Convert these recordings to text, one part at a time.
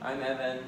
I'm Evan.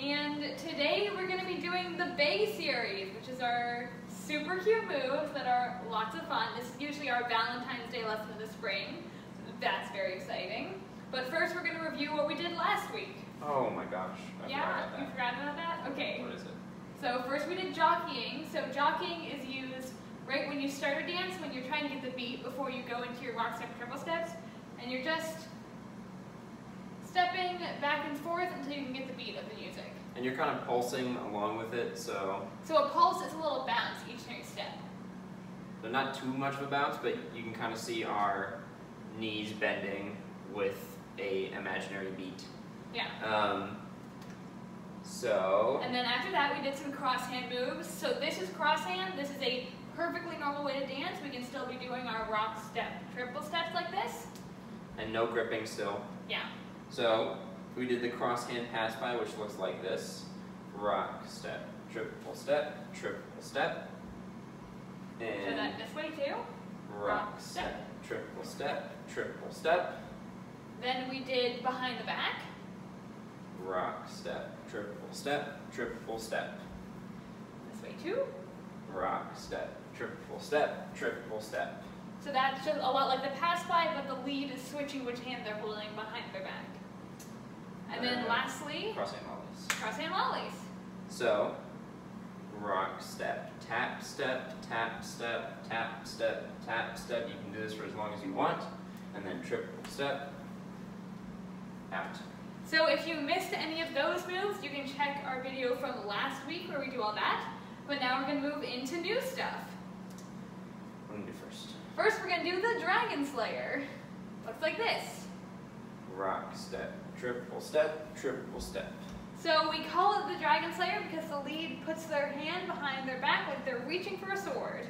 And today we're going to be doing the Bay series, which is our super cute moves that are lots of fun. This is usually our Valentine's Day lesson of the spring. That's very exciting. But first we're going to review what we did last week. Oh my gosh. You forgot about that? Okay. What is it? So first we did jockeying. So jockeying is used right when you start a dance, when you're trying to get the beat before you go into your rock step triple steps. And you're just stepping back and forth until you can get the beat of the music. And you're kind of pulsing along with it, so... So a pulse is a little bounce each and every step. So not too much of a bounce, but you can kind of see our knees bending with a imaginary beat. Yeah. And then after that we did some cross hand moves. So this is cross hand. This is a perfectly normal way to dance. We can still be doing our rock step triple steps like this. And no gripping still. Yeah. So we did the cross hand pass by, which looks like this. Rock, step, triple step, triple step. And so that this way too. Rock, step, triple step, triple step. Then we did behind the back. Rock, step, triple step, triple step. This way too. Rock, step, triple step, triple step. So that's just a lot like the pass by, but the lead is switching which hand they're holding behind their back. And then lastly, cross hand lollies. Cross hand lollies. So, rock, step, tap, step, tap, step, tap, step, tap, step. You can do this for as long as you want. And then triple step, out. So if you missed any of those moves, you can check our video from last week where we do all that. But now we're going to move into new stuff. What do we do first? First, we're going to do the Dragon Slayer. Looks like this. Rock, step, triple step, triple step. So we call it the Dragon Slayer because the lead puts their hand behind their back like they're reaching for a sword.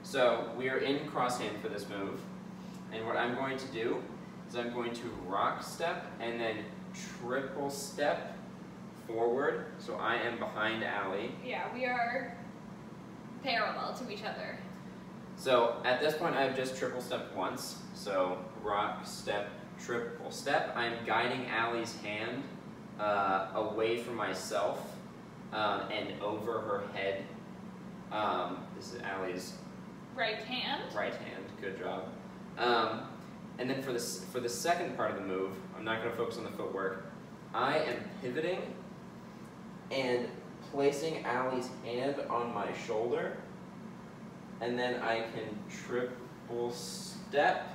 So we are in cross hand for this move. And what I'm going to do is I'm going to rock step and then triple step forward. So I am behind Allie. Yeah, we are parallel to each other. So at this point I've just triple stepped once. So rock, step, triple step. I'm guiding Allie's hand away from myself and over her head. This is Allie's right hand. Right hand, good job. And then for the second part of the move, I'm not going to focus on the footwork. I am pivoting and placing Allie's hand on my shoulder. And then I can triple step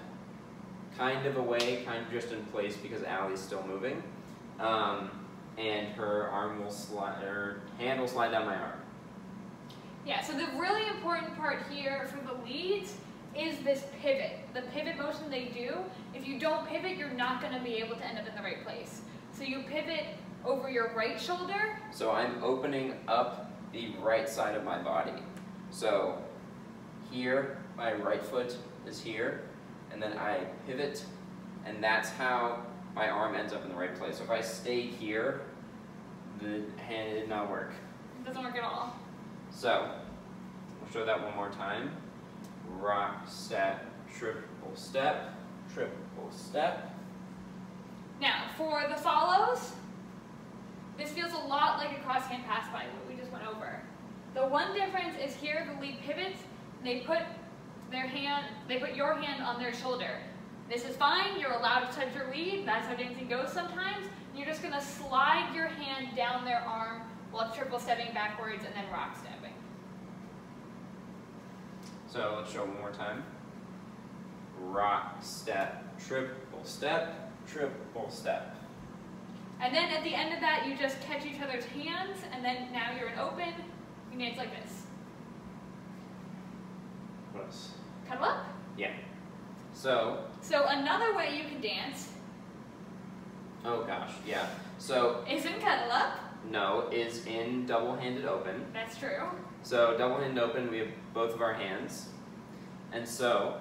kind of away, kind of just in place because Allie's still moving. And her hand will slide down my arm. Yeah, so the really important part here for the leads is this pivot. The pivot motion they do, if you don't pivot, you're not going to be able to end up in the right place. So you pivot over your right shoulder. So I'm opening up the right side of my body. So here, my right foot is here, and then I pivot, and that's how my arm ends up in the right place. So if I stay here, the hand did not work. It doesn't work at all. So, we'll show that one more time. Rock, step, triple step, triple step. Now, for the follows, this feels a lot like a cross hand pass by, what we just went over. The one difference is here the lead pivots, they put your hand on their shoulder. This is fine, you're allowed to touch your lead, that's how dancing goes sometimes. You're just going to slide your hand down their arm while triple stepping backwards and then rock stepping. So let's show one more time. Rock, step, triple step, triple step. And then at the end of that, you just catch each other's hands, and then now you're in open. You dance like this. What else? Cuddle up. Yeah. So another way you can dance. Oh gosh, yeah. So is in cuddle up. No, is in double-handed open. That's true. So double-handed open, we have both of our hands. And so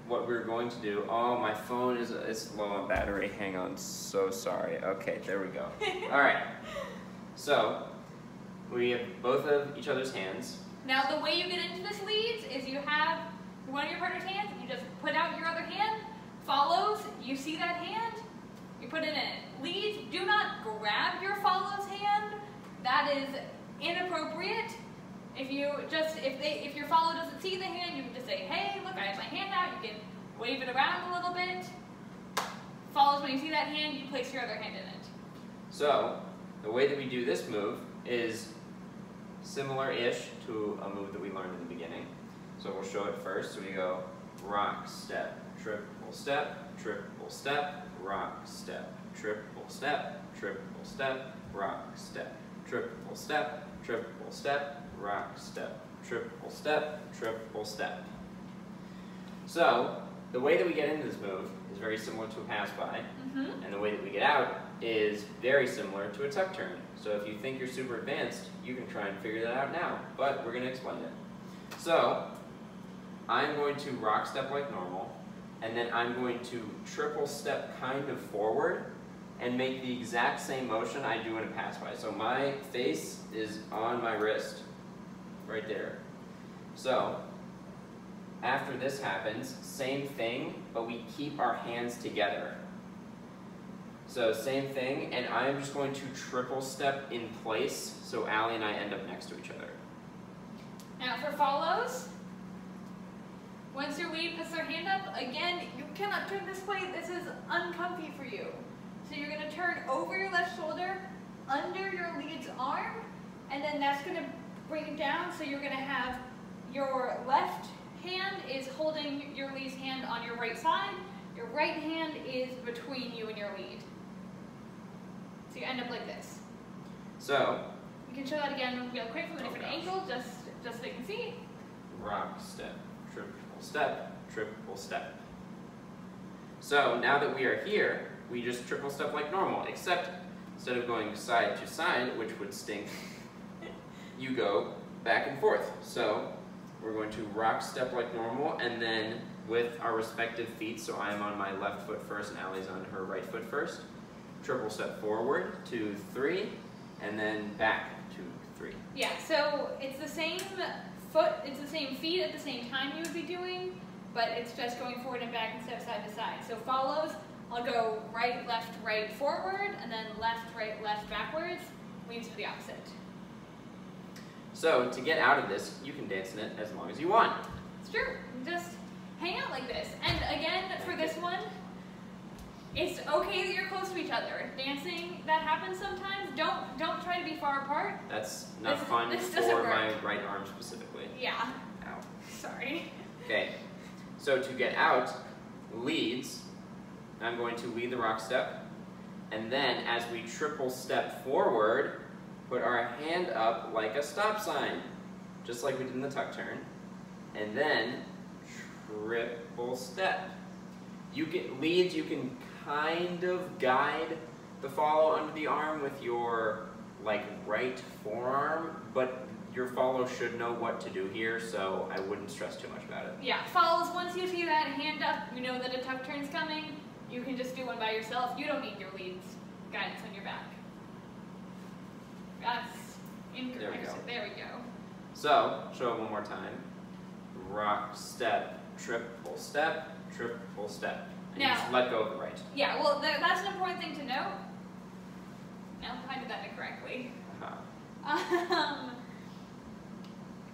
what we're going to do, oh, my phone is low on battery. Hang on, so sorry. Okay, there we go. All right. So we have both of each other's hands. Now the way you get into this leads is you have one of your partner's hands, you just put out your other hand, follows, you see that hand, you put it in. Leads, do not grab your follow's hand. That is inappropriate. If your follow doesn't see the hand, you can just say, hey, look, I have my hand out. You can wave it around a little bit. Follows, when you see that hand, you place your other hand in it. So, the way that we do this move is similar-ish to a move that we learned in the beginning. So we'll show it first. So we go rock, step, triple step, rock, step, triple step, rock, step, triple step, rock, step, triple step. So, the way that we get into this move is very similar to a pass-by, and the way that we get out is very similar to a tuck turn. So if you think you're super advanced, you can try and figure that out now, but we're going to explain it. So, I'm going to rock step like normal, and then I'm going to triple step kind of forward and make the exact same motion I do in a pass-by. So my face is on my wrist, right there. So, after this happens, same thing, but we keep our hands together. So same thing, and I'm just going to triple step in place so Allie and I end up next to each other. Now for follows, once your lead puts their hand up, again, you cannot turn this way. This is uncomfy for you. So you're going to turn over your left shoulder, under your lead's arm, and then that's going to bring it down. So you're going to have your left hand is holding your lead's hand on your right side. Your right hand is between you and your lead. So you end up like this. So, you can show that again real quick from a different angle, just so you can see. Rock, step, triple step. So now that we are here, we just triple step like normal, except instead of going side to side, which would stink, you go back and forth. So we're going to rock step like normal, and then with our respective feet, so I'm on my left foot first and Allie's on her right foot first, triple step forward, 2, 3, and then back, 2, 3. Yeah, so it's the same foot, it's the same feet at the same time you would be doing, but it's just going forward and back instead of side to side. So follows, I'll go right, forward, and then left, backwards. Leads to the opposite. So to get out of this, you can dance in it as long as you want. It's true. Just hang out like this. And again, for this one, it's okay that you're close to each other. Dancing, that happens sometimes. Don't try to be far apart. That's not fun for my right arm specifically. Yeah. Ow. Sorry. Okay. So to get out, leads, I'm going to lead the rock step, and then as we triple step forward, put our hand up like a stop sign, just like we did in the tuck turn, and then triple step. You get leads, you can kind of guide the follow under the arm with your right forearm, but your follow should know what to do here, so I wouldn't stress too much about it. Yeah, follows, once you see that hand up, you know that a tuck turn's coming, you can just do one by yourself. You don't need your leads guidance on your back. That's incorrect. There we go. So, show it one more time. Rock, step, triple step, triple step. And now, you just let go of the right. Yeah, well, that's an important thing to note. Now, I did that incorrectly.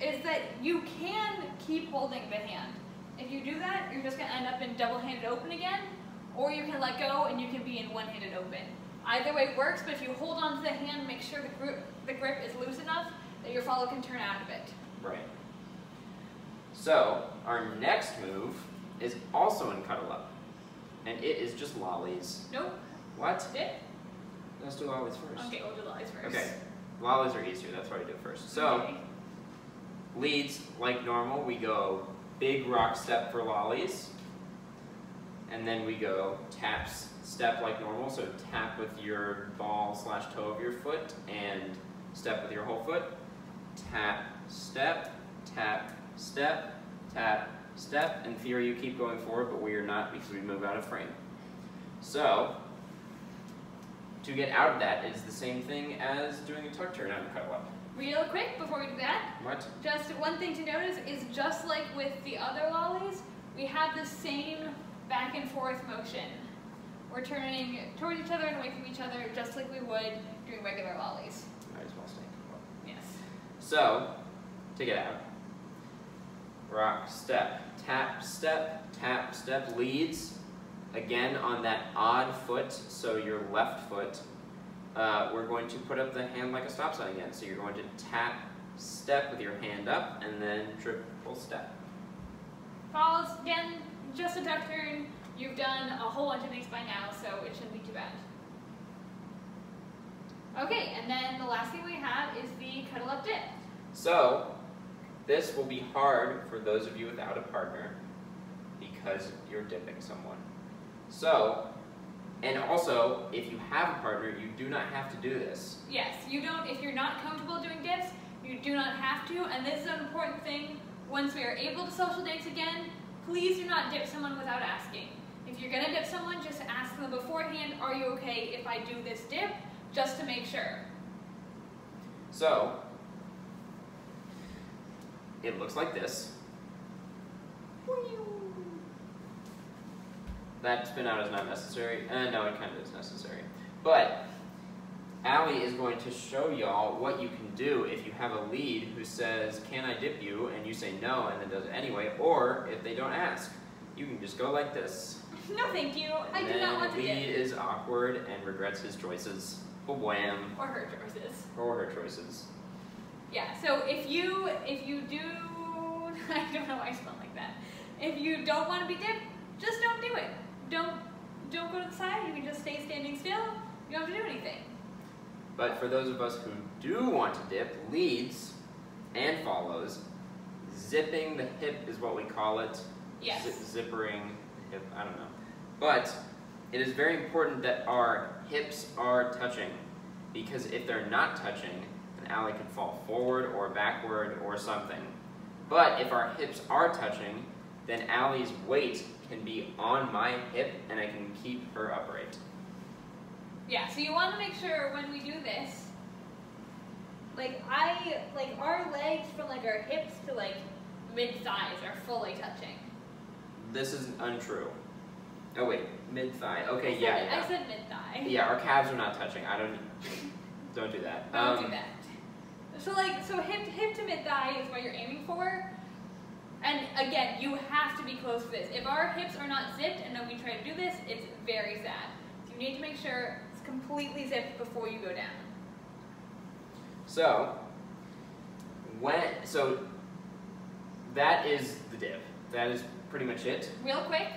Is that you can keep holding the hand. If you do that, you're just going to end up in double-handed open again, or you can let go and you can be in one-handed open. Either way works, but if you hold onto the hand, make sure the grip is loose enough that your follow can turn out of it. Right. So, our next move is also in Cuddle-Up, and it is just Lollies. Nope. What? Did? Let's do Lollies first. Okay, we'll do Lollies first. Okay. Lollies are easier, that's why I do it first. So, okay. Leads, like normal, we go big rock step for Lollies, and then we go taps, step like normal, so tap with your ball/toe of your foot, and step with your whole foot. Tap, step, tap, step, tap, step. In theory, you keep going forward, but we are not because we move out of frame. So, to get out of that is the same thing as doing a tuck turn out in Cuddle-Up. Real quick, before we do that, What? just one thing to notice is just like with the other Lollies, we have the same back and forth motion. we're turning towards each other and away from each other just like we would doing regular lollies. Might as well stay. Yes. So, to get out, rock, step, tap, step, leads. Again, on that odd foot, so your left foot, we're going to put up the hand like a stop sign again. So you're going to tap, step with your hand up, and then triple step. Follows, again, just a duck turn. You've done a whole bunch of these by now, so it shouldn't be too bad. Okay, and then the last thing we have is the cuddle-up dip. So, this will be hard for those of you without a partner because you're dipping someone. So, and also, if you have a partner, you do not have to do this. Yes, you don't, if you're not comfortable doing dips, you do not have to, and this is an important thing. Once we are able to social dates again, please do not dip someone without asking. If you're gonna dip someone, just ask them beforehand, are you okay if I do this dip? Just to make sure. So, it looks like this. That spin out is not necessary. No, it kind of is necessary. But Allie is going to show y'all what you can do if you have a lead who says, can I dip you? And you say no and then does it anyway. Or if they don't ask, you can just go like this. No thank you, I do not want to dip. The lead is awkward and regrets his choices. Wham. Or her choices. Or her choices. Yeah, so if you do, I don't know why I spelled like that. If you don't want to be dipped, just don't do it. Don't go to the side, you can just stay standing still. You don't have to do anything. But for those of us who do want to dip, leads and follows, zipping the hip is what we call it. Yes. Zippering the hip, I don't know. But it is very important that our hips are touching, because if they're not touching, then Allie could fall forward or backward or something. But if our hips are touching, then Allie's weight can be on my hip and I can keep her upright. Yeah, so you want to make sure when we do this, our legs from like our hips to like mid-thighs are fully touching. This is untrue. Oh wait, mid-thigh. Okay, yeah. I said mid-thigh. Yeah, our calves are not touching. Don't do that. Don't do that. So hip to mid-thigh is what you're aiming for. And again, you have to be close to this. If our hips are not zipped and then we try to do this, it's very sad. So you need to make sure it's completely zipped before you go down. So that is the dip. That is pretty much it. Real quick,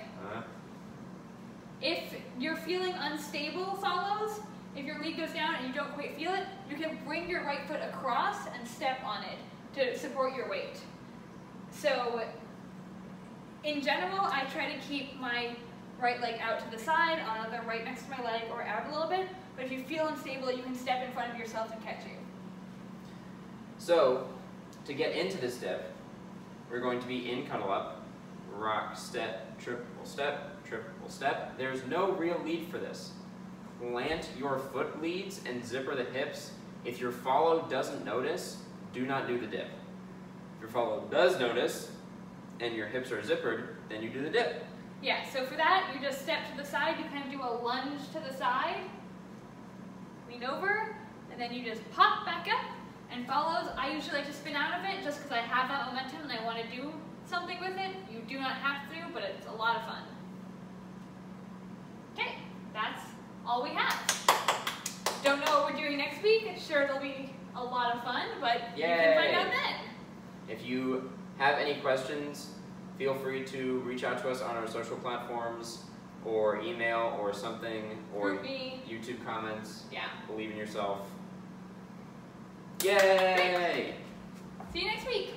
if you're feeling unstable follows, if your lead goes down and you don't quite feel it, you can bring your right foot across and step on it to support your weight. So, in general, I try to keep my right leg out to the side, either right next to my leg or out a little bit, but if you feel unstable, you can step in front of yourself and catch you. So, to get into this dip, we're going to be in cuddle-up, rock, step, triple step, triple step. There's no real lead for this. Plant your foot leads and zipper the hips. If your follow doesn't notice, do not do the dip. If your follow does notice, and your hips are zippered, then you do the dip. Yeah, so for that, you just step to the side, you kind of do a lunge to the side, lean over, and then you just pop back up, and follows, I usually like to spin out of it just because I have that momentum and I want to do something with it. You do not have to, but it's a lot of fun. Okay, that's all we have. Don't know what we're doing next week. Sure, it'll be a lot of fun, but Yay. You can find out then. If you have any questions, feel free to reach out to us on our social platforms, or email, or something, or YouTube comments. Yeah. Believe in yourself. Yay! Great. See you next week.